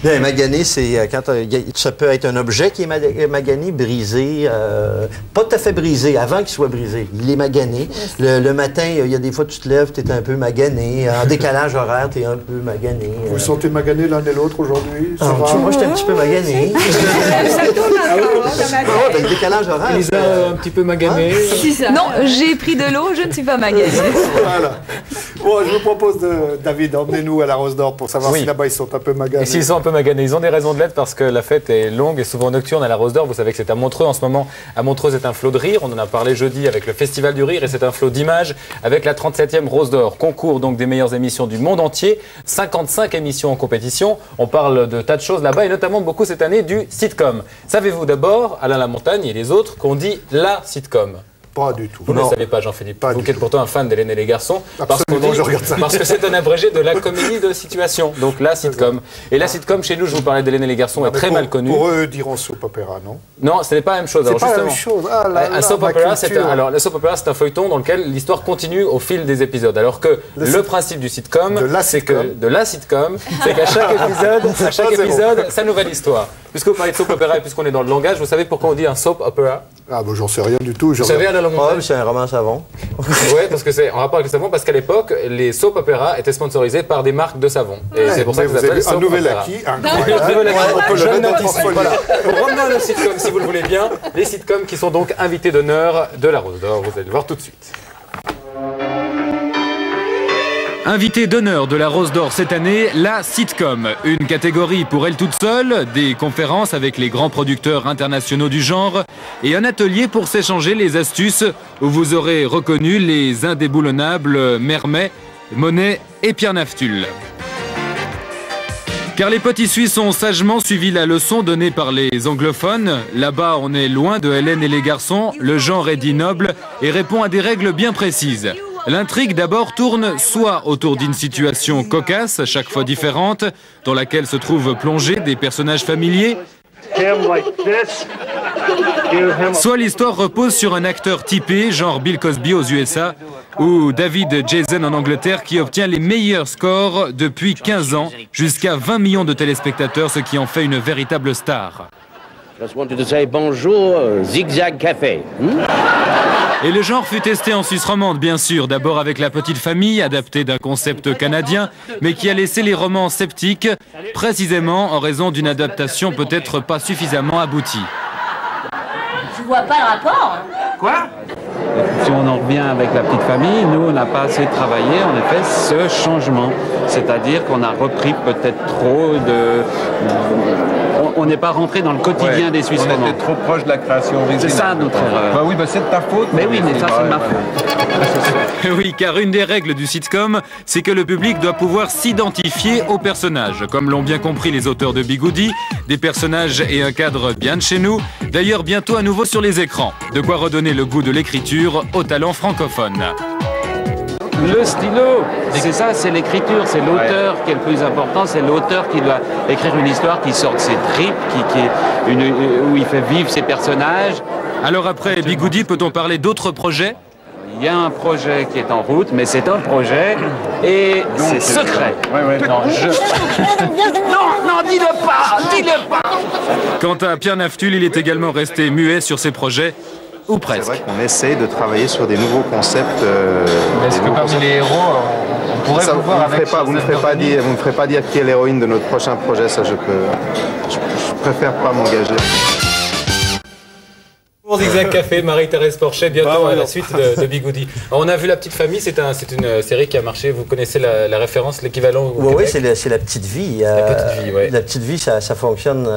Bien, magané, c'est quand ça peut être un objet qui est magané, brisé, pas tout à fait brisé, avant qu'il soit brisé. Il est magané. Le matin, il y a des fois, tu te lèves, tu es un peu magané. En décalage horaire, tu es un peu magané. Vous vous sentez magané l'un et l'autre aujourd'hui? Moi, j'étais un petit peu magané. Le décalage horaire. Lisa, un petit peu magané. Non, j'ai pris de l'eau, je ne suis pas magané. Voilà. Bon, je vous propose, David, emmenez-nous à la Rose d'Or pour savoir si là-bas ils sont un peu maganés. Et s'ils sont un peu maganés, ils ont des raisons de l'être parce que la fête est longue et souvent nocturne à la Rose d'Or. Vous savez que c'est à Montreux en ce moment. À Montreux, c'est un flot de rire. On en a parlé jeudi avec le Festival du Rire et c'est un flot d'images avec la 37e Rose d'Or. Concours donc des meilleures émissions du monde entier. 55 émissions en compétition. On parle de tas de choses là-bas et notamment beaucoup cette année du sitcom. Savez-vous d'abord, Alain Lamontagne et les autres, qu'on dit la sitcom? Pas du tout. Vous ne le savez pas, Jean-Philippe. Vous qui êtes pourtant un fan d'Hélène et les garçons. Absolument, je regarde ça. Parce que c'est un abrégé de la comédie de situation. Donc la sitcom. Et la sitcom, chez nous, je vous parlais d'Hélène et les garçons, est très mal connue. Pour eux, diront soap opéra, non? Non, ce n'est pas la même chose. C'est pas la même chose. Ah là là, un soap opera, le soap opera, c'est un feuilleton dans lequel l'histoire continue au fil des épisodes. Alors que le principe du sitcom, c'est qu'à chaque épisode, sa nouvelle histoire. Puisque vous parlez de soap opera et puisqu'on est dans le langage, vous savez pourquoi on dit un soap opera? Ah, bah j'en sais rien du tout. Vous savez, Alain Lamontagne? C'est un roman savon. Oui, parce que c'est en rapport avec le savon, parce qu'à l'époque, les soap opéras étaient sponsorisés par des marques de savon. Et c'est pour ça que vous appelez soap opera. Un nouvel acquis, incroyable. On peut le mettre ici. Voilà. Revenons à nos sitcoms, si vous le voulez bien. Les sitcoms qui sont donc invités d'honneur de la Rose d'Or. Vous allez le voir tout de suite. Invité d'honneur de la Rose d'Or cette année, la sitcom. Une catégorie pour elle toute seule, des conférences avec les grands producteurs internationaux du genre et un atelier pour s'échanger les astuces où vous aurez reconnu les indéboulonnables Mermet, Monet et Pierre Naftul. Car les petits Suisses ont sagement suivi la leçon donnée par les anglophones. Là-bas, on est loin de Hélène et les garçons, le genre est dit noble et répond à des règles bien précises. L'intrigue d'abord tourne soit autour d'une situation cocasse, chaque fois différente, dans laquelle se trouvent plongés des personnages familiers, soit l'histoire repose sur un acteur typé, genre Bill Cosby aux USA, ou David Jason en Angleterre, qui obtient les meilleurs scores depuis 15 ans, jusqu'à 20 millions de téléspectateurs, ce qui en fait une véritable star. Just wanted to say bonjour, Zigzag Café. Et le genre fut testé en Suisse romande, bien sûr, d'abord avec La Petite Famille, adaptée d'un concept canadien, mais qui a laissé les romans sceptiques, précisément en raison d'une adaptation peut-être pas suffisamment aboutie. Je vois pas le rapport. Quoi? Si on en revient avec La Petite Famille, nous, on n'a pas assez travaillé, en effet, ce changement. C'est-à-dire qu'on a repris peut-être trop de... On n'est pas rentré dans le quotidien des Suisses romans. On était trop proche de la création originale. C'est ça notre erreur. Bah oui, bah c'est de ta faute. Mais oui, mais ça c'est de ma faute. Oui, car une des règles du sitcom, c'est que le public doit pouvoir s'identifier aux personnages. Comme l'ont bien compris les auteurs de Bigoudi, des personnages et un cadre bien de chez nous. D'ailleurs, bientôt à nouveau sur les écrans. De quoi redonner le goût de l'écriture au talent francophone. Le stylo, c'est ça, c'est l'écriture, c'est l'auteur qui est le plus important, c'est l'auteur qui doit écrire une histoire qui sort de ses tripes, où il fait vivre ses personnages. Alors après Bigoudi, peut-on parler d'autres projets? Il y a un projet qui est en route, mais c'est un projet et c'est secret. Non, dis-le pas, dis-le pas. Quant à Pierre Naftul, il est également resté muet sur ses projets. Ou presque. C'est vrai qu'on essaye de travailler sur des nouveaux concepts. Est-ce que parmi les héros, on pourrait vous voir avec... Vous ne me ferez pas dire qui est l'héroïne de notre prochain projet, ça je préfère pas m'engager. Pour Zigzag Café, Marie-Thérèse Porchet, bientôt à la suite de Bigoudi. On a vu La Petite Famille, c'est une série qui a marché, vous connaissez la référence, l'équivalent? Oui, c'est La Petite Vie. La Petite Vie, oui. La Petite Vie, ça fonctionne...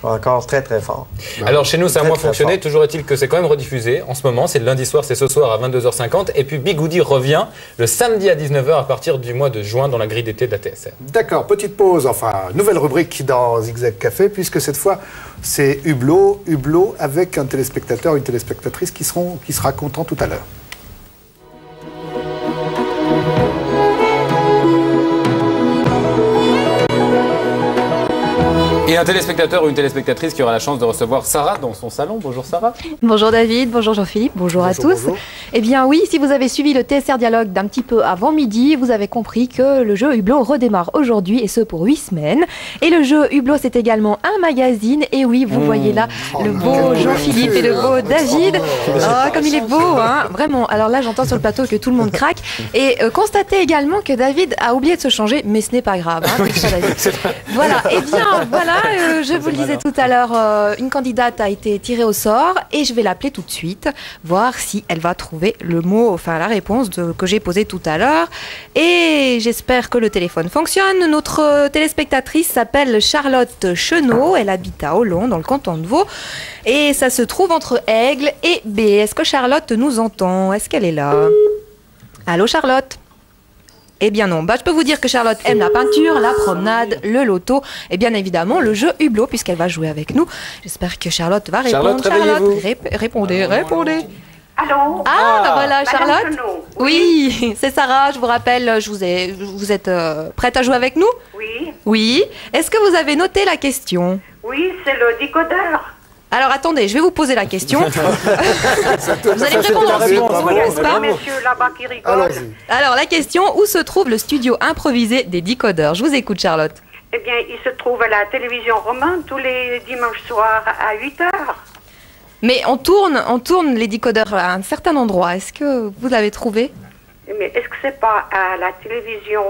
Encore très, très fort. Alors chez nous, ça a Très, moins très fonctionné. fort. Toujours est-il que c'est quand même rediffusé en ce moment. C'est le lundi soir, c'est ce soir à 22h50. Et puis Bigoudi revient le samedi à 19h à partir du mois de juin dans la grille d'été de la TSR. D'accord, petite pause, enfin, nouvelle rubrique dans Zigzag Café, puisque cette fois, c'est Hublot avec un téléspectateur, une téléspectatrice qui sera content tout à l'heure. Et un téléspectateur ou une téléspectatrice qui aura la chance de recevoir Sarah dans son salon. Bonjour Sarah. Bonjour David, bonjour Jean-Philippe, bonjour à tous. Bonjour. Eh bien oui, si vous avez suivi le TSR Dialogue d'un petit peu avant midi, vous avez compris que le jeu Hublot redémarre aujourd'hui et ce pour 8 semaines. Et le jeu Hublot, c'est également un magazine. Et oui, vous voyez là le beau Jean-Philippe et le beau David. Oh, comme il est beau, hein, vraiment. Alors là, j'entends sur le plateau que tout le monde craque. Et constatez également que David a oublié de se changer, mais ce n'est pas grave. Hein, tout ça, David. Voilà, eh bien voilà. Je vous le disais tout à l'heure, une candidate a été tirée au sort et je vais l'appeler tout de suite, voir si elle va trouver le mot, enfin la réponse que j'ai posée tout à l'heure. Et j'espère que le téléphone fonctionne. Notre téléspectatrice s'appelle Charlotte Chenot, elle habite à Hollon, dans le canton de Vaud. Et ça se trouve entre Aigle et B. Est-ce que Charlotte nous entend? Est-ce qu'elle est là? Allô Charlotte? Eh bien non, je peux vous dire que Charlotte aime la peinture, la promenade, le loto et bien évidemment le jeu Hublot puisqu'elle va jouer avec nous. J'espère que Charlotte va répondre. Charlotte, répondez. Allô? Voilà Charlotte. Oui, c'est Sarah, je vous rappelle, vous êtes prête à jouer avec nous? Oui. Oui. Est-ce que vous avez noté la question? Oui, c'est le décodeur. Alors attendez, je vais vous poser la question. Vous allez me répondre ensuite, n'est-ce pas? Messieurs là-bas qui rigolent. Alors la question, où se trouve le studio improvisé des décodeurs? Je vous écoute Charlotte. Eh bien, il se trouve à la télévision romande tous les dimanches soirs à 8h. Mais on tourne les décodeurs à un certain endroit. Est-ce que vous l'avez trouvé? Mais est-ce que c'est pas à la télévision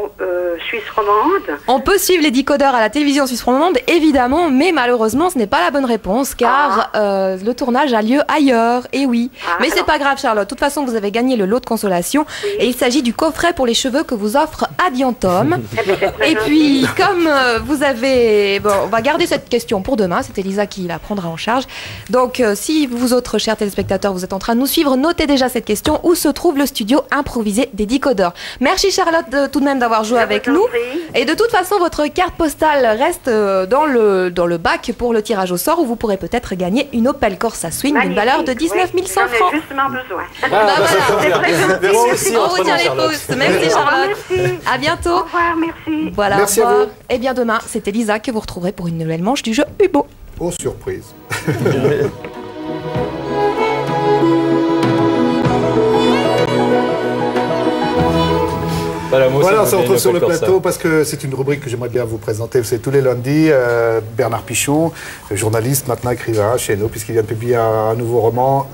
suisse romande? On peut suivre les décodeurs à la télévision suisse romande, évidemment, mais malheureusement, ce n'est pas la bonne réponse, car le tournage a lieu ailleurs, et oui. Mais c'est pas grave, Charlotte. De toute façon, vous avez gagné le lot de consolation, et il s'agit du coffret pour les cheveux que vous offre Adiantom. Et puis, comme vous avez... Bon, on va garder cette question pour demain, c'est Elisa qui la prendra en charge. Donc, si vous autres, chers téléspectateurs, vous êtes en train de nous suivre, notez déjà cette question. Où se trouve le studio improvisé des décodeurs? Merci Charlotte tout de même d'avoir joué avec nous. Et de toute façon, votre carte postale reste dans le bac pour le tirage au sort où vous pourrez peut-être gagner une Opel Corsa Swing d'une valeur de 19 100 francs. J'en ai justement besoin. On retient les pouces. Merci Charlotte. Merci. À bientôt. Au revoir, merci. Voilà, Merci au revoir. à vous. Et bien demain, c'est Elisa que vous retrouverez pour une nouvelle manche du jeu Hublot. Oh, surprise. Voilà, on se retrouve sur le plateau parce que c'est une rubrique que j'aimerais bien vous présenter. C'est tous les lundis. Bernard Pichon, journaliste, maintenant écrivain chez nous, puisqu'il vient de publier un nouveau roman,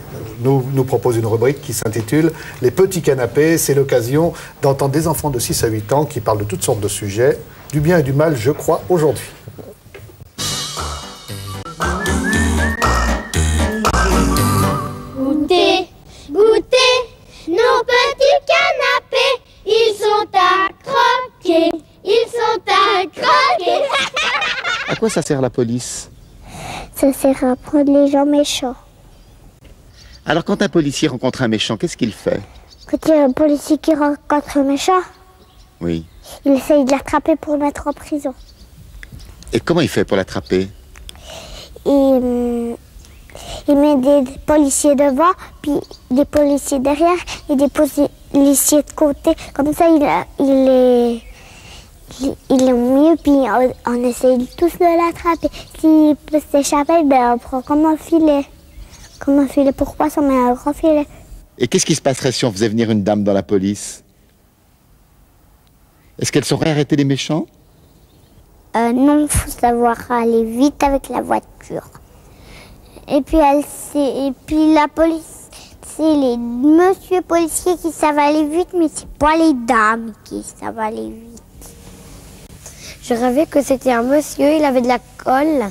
nous propose une rubrique qui s'intitule « Les petits canapés ». C'est l'occasion d'entendre des enfants de 6 à 8 ans qui parlent de toutes sortes de sujets, du bien et du mal, je crois, aujourd'hui. Goûtez, goûtez, nos petits canapés, ils sont à croquer, ils sont à croquer. À quoi ça sert la police? Ça sert à prendre les gens méchants. Alors quand un policier rencontre un méchant, qu'est-ce qu'il fait? Quand il y a un policier qui rencontre un méchant, Oui. il essaye de l'attraper pour le mettre en prison. Et comment il fait pour l'attraper? Il met des policiers devant, puis des policiers derrière et des policiers de côté. Comme ça, il est mieux, puis on essaye tous de l'attraper. S'il peut s'échapper, ben on prend comme un filet. Comme un filet pour poisson, mais un grand filet. Et qu'est-ce qui se passerait si on faisait venir une dame dans la police? Est-ce qu'elle saurait arrêter les méchants? Non, il faut savoir aller vite avec la voiture. Et puis la police, c'est les monsieur policiers qui savent aller vite, mais c'est pas les dames qui savent aller vite. Je rêvais que c'était un monsieur, il avait de la colle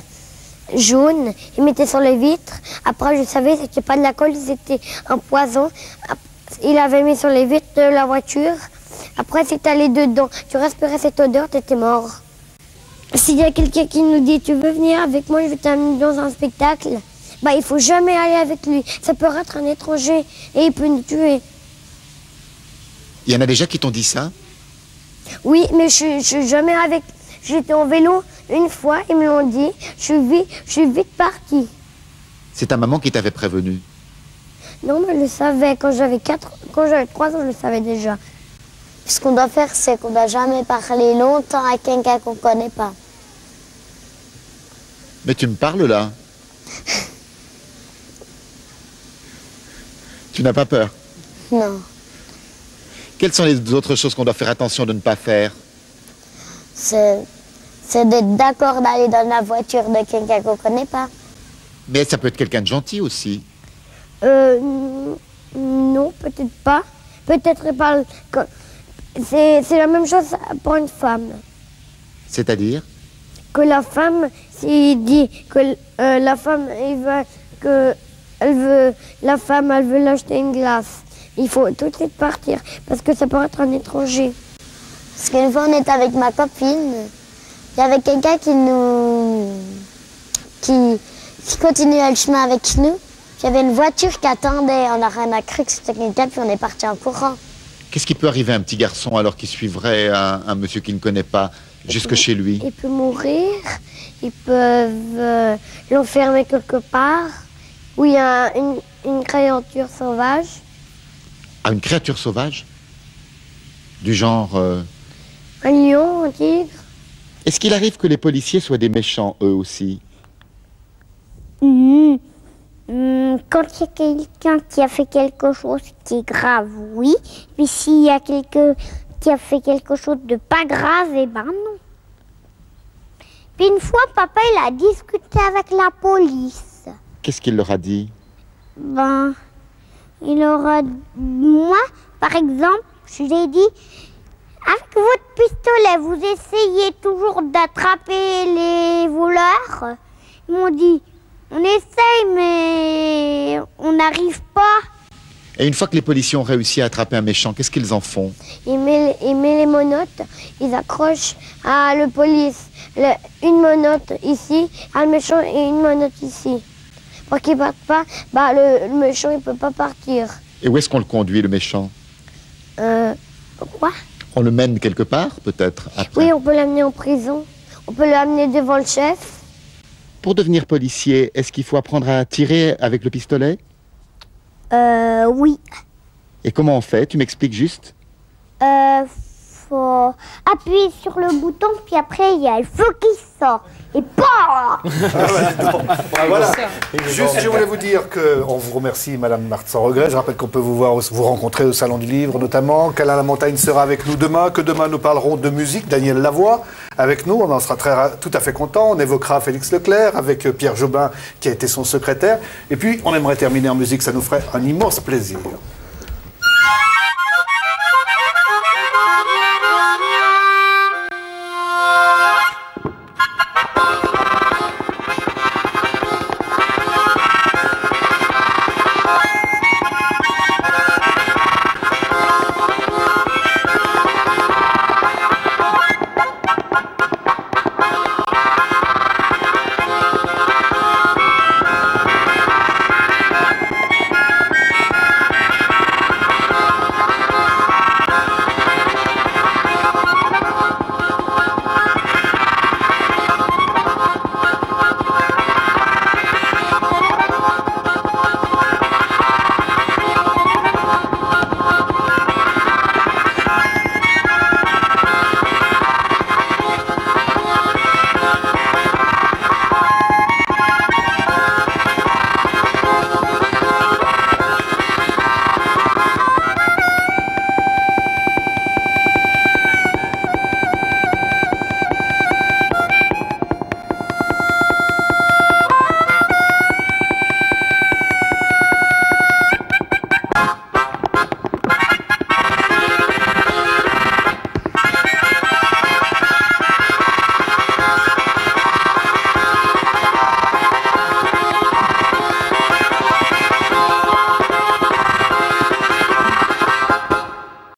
jaune, il mettait sur les vitres. Après, je savais que c'était pas de la colle, c'était un poison. Il avait mis sur les vitres de la voiture. Après, si t'allais dedans, tu respirais cette odeur, t'étais mort. s'il y a quelqu'un qui nous dit tu veux venir avec moi, je vais t'amener dans un spectacle, bah il faut jamais aller avec lui. Ça peut être un étranger et il peut nous tuer. Il y en a déjà qui t'ont dit ça? Oui, mais je suis jamais avec. J'étais en vélo une fois, ils me l'ont dit. Je suis vite partie. C'est ta maman qui t'avait prévenu? Non, mais je le savais. Quand j'avais 3 ans, je le savais déjà. Ce qu'on doit faire, c'est qu'on ne doit jamais parler longtemps à quelqu'un qu'on ne connaît pas. Mais tu me parles là? Tu n'as pas peur? Non. Quelles sont les autres choses qu'on doit faire attention de ne pas faire? C'est d'être d'accord d'aller dans la voiture de quelqu'un qu'on ne connaît pas. Mais ça peut être quelqu'un de gentil aussi. Non, peut-être pas. Peut-être pas. C'est la même chose pour une femme. C'est-à-dire? Que la femme, s'il dit que la femme, elle veut l'acheter une glace. Il faut tout de suite partir, parce que ça peut être un étranger. Parce qu'une fois, on était avec ma copine, il y avait quelqu'un qui continuait le chemin avec nous. Il y avait une voiture qui attendait, on a cru que c'était quelqu'un, puis on est parti en courant. Qu'est-ce qui peut arriver à un petit garçon alors qu'il suivrait un monsieur qu'il ne connaît pas jusque chez lui? Il peut mourir, ils peuvent l'enfermer quelque part, où il y a une créature sauvage. Ah, une créature sauvage? Du genre... Un lion, un tigre. Est-ce qu'il arrive que les policiers soient des méchants, eux aussi? Quand il y a quelqu'un qui a fait quelque chose qui est grave, oui. Mais s'il y a quelqu'un qui a fait quelque chose de pas grave, eh ben non. Puis une fois, papa, il a discuté avec la police. Qu'est-ce qu'il leur a dit? Ben, il leur a... Moi, par exemple, je lui ai dit... Avec votre pistolet, vous essayez toujours d'attraper les voleurs? Ils m'ont dit, on essaye, mais on n'arrive pas. Et une fois que les policiers ont réussi à attraper un méchant, qu'est-ce qu'ils en font? Ils mettent les menottes, ils accrochent à la police une menotte ici, à le méchant et une menotte ici. Pour qu'il ne parte pas, bah, le méchant il peut pas partir. Et où est-ce qu'on le conduit, le méchant? Quoi? On le mène quelque part, peut-être, après? Oui, on peut l'amener en prison. On peut l'amener devant le chef. Pour devenir policier, est-ce qu'il faut apprendre à tirer avec le pistolet? Oui. Et comment on fait? Tu m'expliques juste? Faut appuyer sur le bouton, puis après, il y a le feu qui sort. Et PAH! Voilà. Juste, je voulais vous dire qu'on vous remercie, Madame Marthe Sans Regret. Je rappelle qu'on peut vous rencontrer au Salon du Livre, notamment. qu'Alain Lamontagne sera avec nous demain, que demain nous parlerons de musique. Daniel Lavoie avec nous, on en sera tout à fait content. On évoquera Félix Leclerc avec Pierre Jobin, qui a été son secrétaire. Et puis, on aimerait terminer en musique, ça nous ferait un immense plaisir.